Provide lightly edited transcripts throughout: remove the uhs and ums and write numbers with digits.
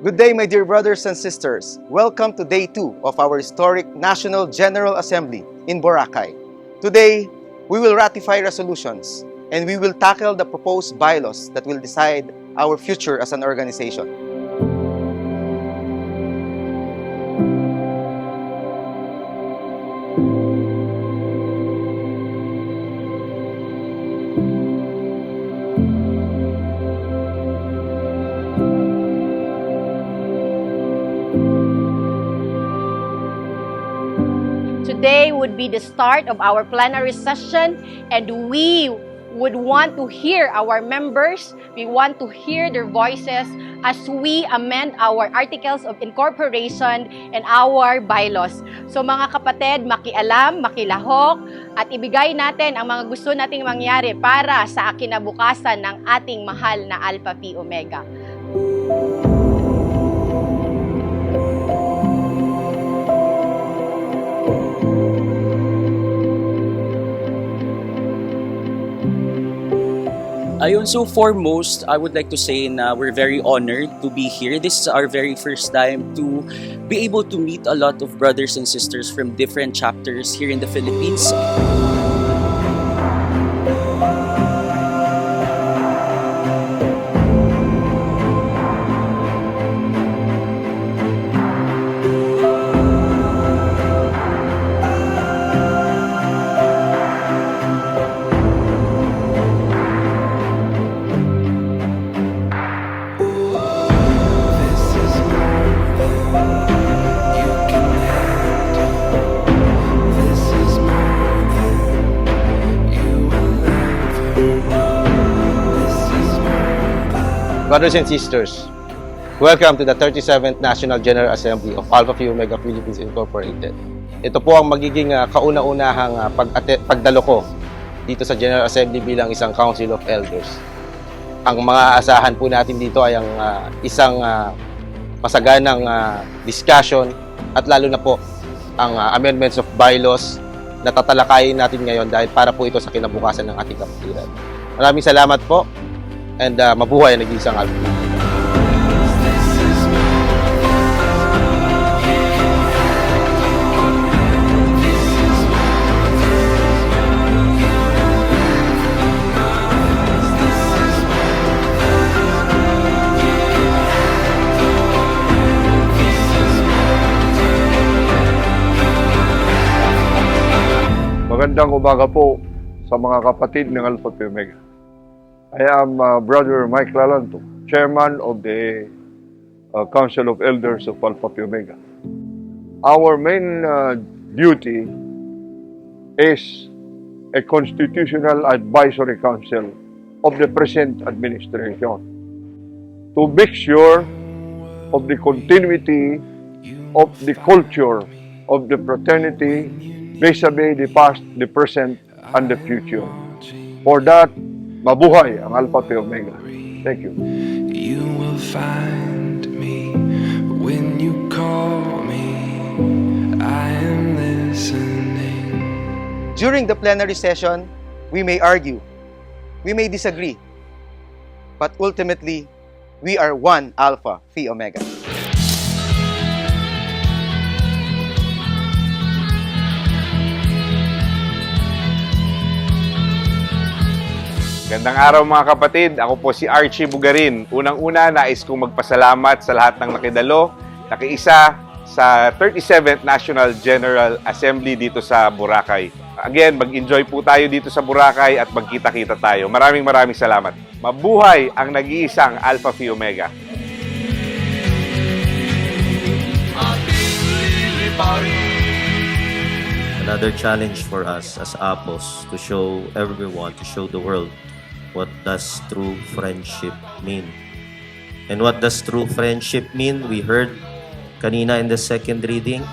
Good day, my dear brothers and sisters. Welcome to Day 2 of our historic National General Assembly in Boracay. Today, we will ratify resolutions and we will tackle the proposed bylaws that will decide our future as an organization. Today would be the start of our plenary session, and we would want to hear our members. We want to hear their voices as we amend our articles of incorporation and our bylaws. So mga kapatid, makialam, makilahok, at ibigay natin ang mga gusto nating mangyari para sa kinabukasan ng ating mahal na Alpha Phi Omega. So foremost, I would like to say na we're very honored to be here. This is our very first time to be able to meet a lot of brothers and sisters from different chapters here in the Philippines. Brothers and sisters, welcome to the 37th National General Assembly of Alpha Phi Omega Philippines Incorporated. Ito po ang magiging kauna-unahang pagdalo ko dito sa General Assembly bilang isang Council of Elders. Ang mga asahan po natin dito ay ang isang masaganang discussion at lalo na po ang amendments of bylaws na tatalakayin natin ngayon dahil para po ito sa kinabukasan ng ating kapatiran. Maraming salamat po. And mabuhay ang nag-iisang Alpha. Magandang umaga po sa mga kapatid ng Alpha Phi Omega. I am Brother Mike Lalanto, Chairman of the Council of Elders of Alpha Phi Omega. Our main duty is a constitutional advisory council of the present administration to make sure of the continuity of the culture of the fraternity vis-a-vis the past, the present, and the future. For that, mabuhay ang Alpha Phi Omega. Thank you. You will find me when you call me. I am listening. During the plenary session, we may argue, we may disagree, but ultimately, we are one Alpha Phi Omega. Gandang araw mga kapatid, ako po si Archie Bugarin. Unang-una, nais kong magpasalamat sa lahat ng nakidalo, nakiisa sa 37th National General Assembly dito sa Boracay. Again, mag-enjoy po tayo dito sa Boracay at magkita-kita tayo. Maraming salamat. Mabuhay ang nag-iisang Alpha Phi Omega. Another challenge for us as Apos to show everyone, to show the world what does true friendship mean. And what does true friendship mean? We heard kanina in the second reading,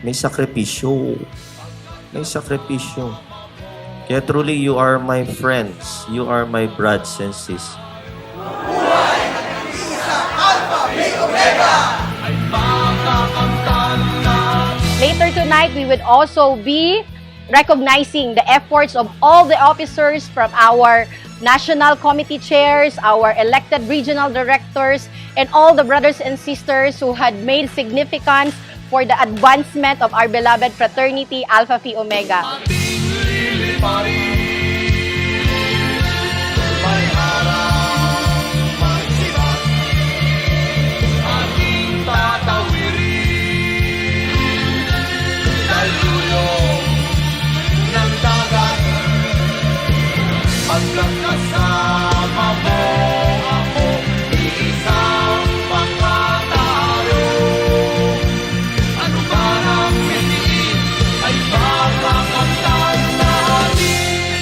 may sakripisyo. May sakripisyo. Kaya truly, you are my friends. You are my brothers and sisters. Buhay ang isang Alpha Phi Omega! Later tonight, we would also be recognizing the efforts of all the officers from our national committee chairs, our elected regional directors, and all the brothers and sisters who had made significance for the advancement of our beloved fraternity, Alpha Phi Omega.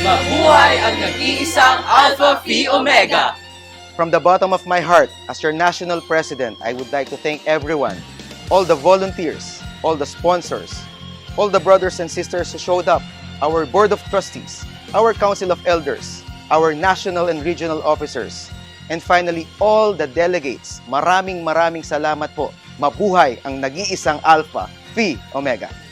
Mabuhay ang nag-iisang Alpha Phi Omega! From the bottom of my heart, as your national president, I would like to thank everyone, all the volunteers, all the sponsors, all the brothers and sisters who showed up, our board of trustees, our council of elders, our national and regional officers, and finally, all the delegates. Maraming salamat po. Mabuhay ang nag-iisang Alpha Phi Omega.